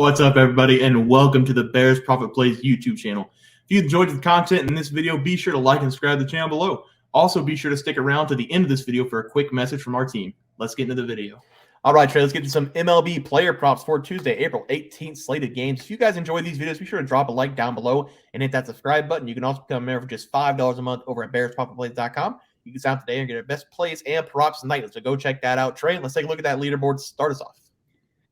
What's up, everybody, and welcome to the Bears Profit Plays YouTube channel. If you enjoyed the content in this video, be sure to like and subscribe to the channel below. Also, be sure to stick around to the end of this video for a quick message from our team. Let's get into the video. All right, Trey, let's get to some MLB player props for Tuesday, April 18th slated games. If you guys enjoy these videos, be sure to drop a like down below and hit that subscribe button. You can also become a member for just $5 a month over at BearsProfitPlays.com. You can sign up today and get our best plays and props nightly. So go check that out. Trey, let's take a look at that leaderboard. Start us off.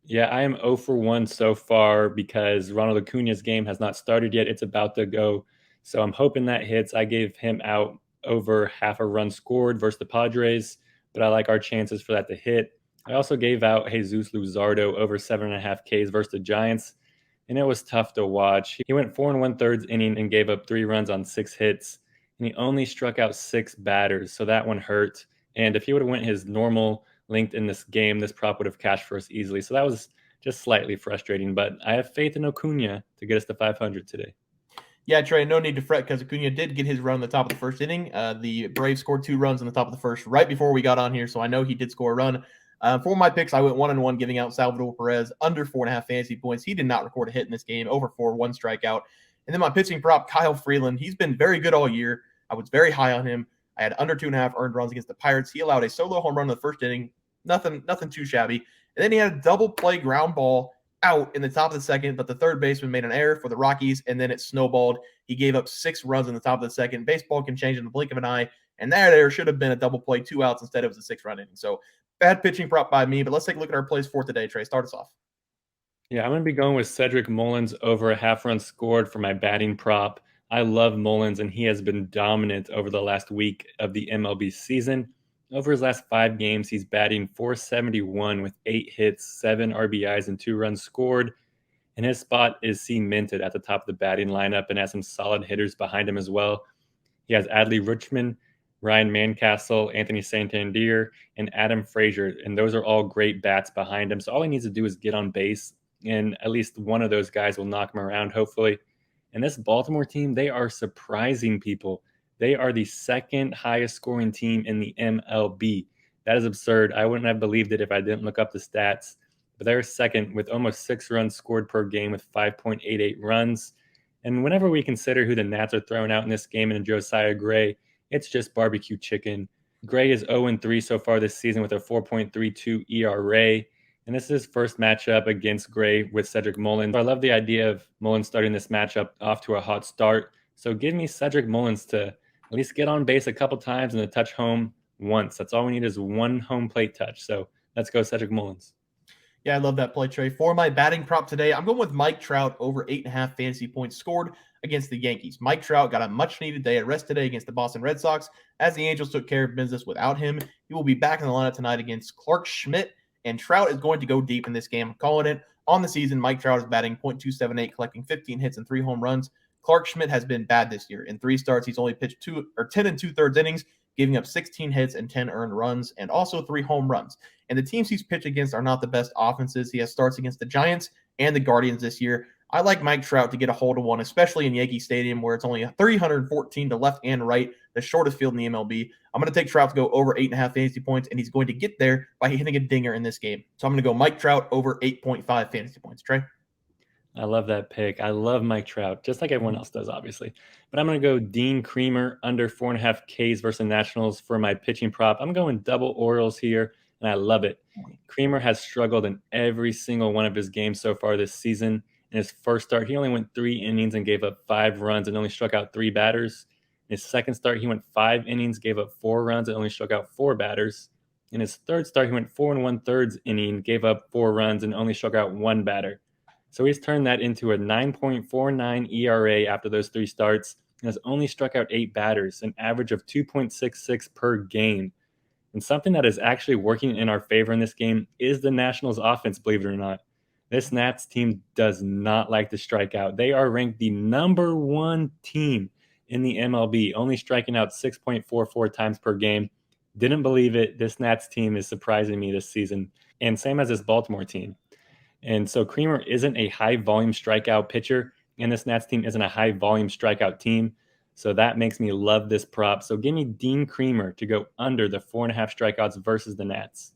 Yeah, I am 0 for 1 so far because Ronald Acuna's game has not started yet. It's about to go. So I'm hoping that hits. I gave him out over half a run scored versus the Padres, but I like our chances for that to hit. I also gave out Jesus Luzardo over 7.5 Ks versus the Giants, and it was tough to watch. He went 4 1/3 inning and gave up 3 runs on 6 hits, and he only struck out 6 batters, so that one hurt. And if he would have went his normal linked in this game, this prop would have cashed for us easily. So that was just slightly frustrating, but I have faith in Acuna to get us to 500 today. Yeah, Trey, no need to fret because Acuna did get his run in the top of the first inning. The Braves scored 2 runs in the top of the first right before we got on here, so I know he did score a run. For my picks, I went 1-1 giving out Salvador Perez under 4.5 fantasy points. He did not record a hit in this game, over 4, 1 strikeout. And then my pitching prop, Kyle Freeland, he's been very good all year. I was very high on him. I had under 2.5 earned runs against the Pirates. He allowed a solo home run in the first inning. Nothing too shabby. And then he had a double play ground ball out in the top of the second, but the third baseman made an error for the Rockies, and then it snowballed. He gave up 6 runs in the top of the second. Baseball can change in the blink of an eye, and there should have been a double play, 2 outs. Instead, it was a 6-run inning. So bad pitching prop by me, but let's take a look at our plays for today. Trey, start us off. Yeah, I'm going to be going with Cedric Mullins over a half run scored for my batting prop. I love Mullins, and he has been dominant over the last week of the MLB season. Over his last 5 games, he's batting .471 with 8 hits, 7 RBIs, and 2 runs scored. And his spot is cemented at the top of the batting lineup and has some solid hitters behind him as well. He has Adley Rutschman, Ryan Mancastle, Anthony Santander, and Adam Frazier, and those are all great bats behind him. So all he needs to do is get on base, and at least one of those guys will knock him around, hopefully. And this Baltimore team, they are surprising people. They are the second highest scoring team in the MLB. That is absurd. I wouldn't have believed it if I didn't look up the stats. But they're second with almost 6 runs scored per game with 5.88 runs. And whenever we consider who the Nats are throwing out in this game in Josiah Gray, it's just barbecue chicken. Gray is 0-3 so far this season with a 4.32 ERA. And this is his first matchup against Gray with Cedric Mullins. I love the idea of Mullins starting this matchup off to a hot start. So give me Cedric Mullins to at least get on base a couple times and to touch home once. That's all we need is 1 home plate touch. So let's go Cedric Mullins. Yeah, I love that play, Trey. For my batting prop today, I'm going with Mike Trout over 8.5 fantasy points scored against the Yankees. Mike Trout got a much-needed day at rest today against the Boston Red Sox as the Angels took care of business without him. He will be back in the lineup tonight against Clark Schmidt, and Trout is going to go deep in this game. I'm calling it. On the season, Mike Trout is batting .278, collecting 15 hits and 3 home runs. Clark Schmidt has been bad this year. In 3 starts, he's only pitched 10 2/3 innings, giving up 16 hits and 10 earned runs, and also 3 home runs. And the teams he's pitched against are not the best offenses. He has starts against the Giants and the Guardians this year. I like Mike Trout to get a hold of one, especially in Yankee Stadium, where it's only 314 to left and right, the shortest field in the MLB. I'm going to take Trout to go over 8.5 fantasy points, and he's going to get there by hitting a dinger in this game. So I'm going to go Mike Trout over 8.5 fantasy points. Trey? I love that pick. I love Mike Trout, just like everyone else does, obviously. But I'm going to go Dean Kremer under 4.5 Ks versus Nationals for my pitching prop. I'm going double Orioles here, and I love it. Kremer has struggled in every single one of his games so far this season. In his first start, he only went 3 innings and gave up 5 runs and only struck out 3 batters. In his second start, he went 5 innings, gave up 4 runs and only struck out 4 batters. In his third start, he went 4 1/3 inning, gave up 4 runs and only struck out 1 batter. So he's turned that into a 9.49 ERA after those 3 starts and has only struck out 8 batters, an average of 2.66 per game. And something that is actually working in our favor in this game is the Nationals offense, believe it or not. This Nats team does not like to strike out. They are ranked the number 1 team in the MLB, only striking out 6.44 times per game. Didn't believe it. This Nats team is surprising me this season. And same as this Baltimore team. And so Kremer isn't a high-volume strikeout pitcher, and this Nats team isn't a high-volume strikeout team. So that makes me love this prop. So give me Dean Kremer to go under the 4.5 strikeouts versus the Nats.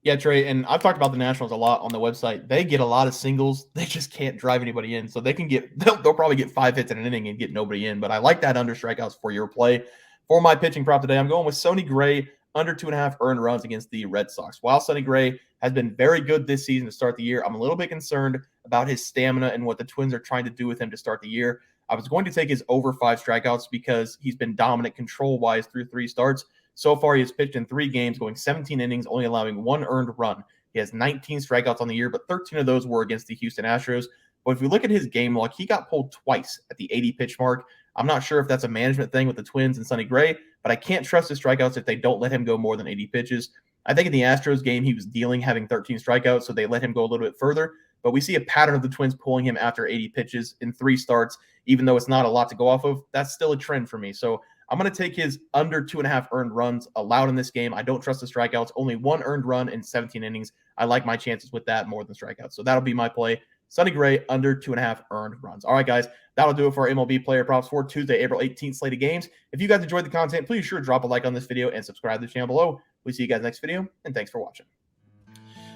Yeah, Trey, and I've talked about the Nationals a lot on the website. They get a lot of singles. They just can't drive anybody in. So they can get they'll probably get 5 hits in an inning and get nobody in. But I like that under strikeouts for your play. For my pitching prop today, I'm going with Sonny Gray under 2.5 earned runs against the Red Sox. While Sonny Gray has been very good this season to start the year, I'm a little bit concerned about his stamina and what the Twins are trying to do with him to start the year. I was going to take his over 5 strikeouts because he's been dominant control-wise through 3 starts. So far, he has pitched in 3 games, going 17 innings, only allowing 1 earned run. He has 19 strikeouts on the year, but 13 of those were against the Houston Astros. But if we look at his game log, he got pulled twice at the 80 pitch mark. I'm not sure if that's a management thing with the Twins and Sonny Gray, but I can't trust his strikeouts if they don't let him go more than 80 pitches. I think in the Astros game, he was dealing having 13 strikeouts, so they let him go a little bit further. But we see a pattern of the Twins pulling him after 80 pitches in 3 starts, even though it's not a lot to go off of. That's still a trend for me. So I'm going to take his under 2.5 earned runs allowed in this game. I don't trust the strikeouts. Only 1 earned run in 17 innings. I like my chances with that more than strikeouts. So that'll be my play. Sonny Gray under 2.5 earned runs. All right, guys, that'll do it for our MLB player props for Tuesday, April 18th slate of games. If you guys enjoyed the content, please sure to drop a like on this video and subscribe to the channel below. We'll see you guys next video, and thanks for watching.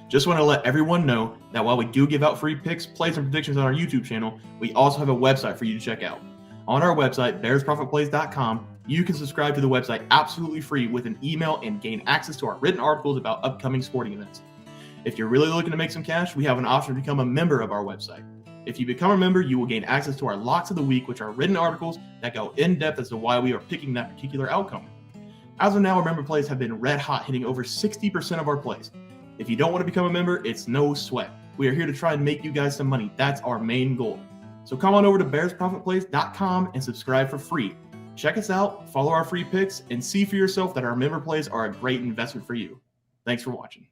Just want to let everyone know that while we do give out free picks, plays, and predictions on our YouTube channel, we also have a website for you to check out. On our website, bearsprofitplays.com, you can subscribe to the website absolutely free with an email and gain access to our written articles about upcoming sporting events. If you're really looking to make some cash, we have an option to become a member of our website. If you become a member, you will gain access to our Locks of the Week, which are written articles that go in depth as to why we are picking that particular outcome. As of now, our member plays have been red hot, hitting over 60% of our plays. If you don't want to become a member, it's no sweat. We are here to try and make you guys some money. That's our main goal. So come on over to bearsprofitplays.com and subscribe for free. Check us out, follow our free picks, and see for yourself that our member plays are a great investment for you. Thanks for watching.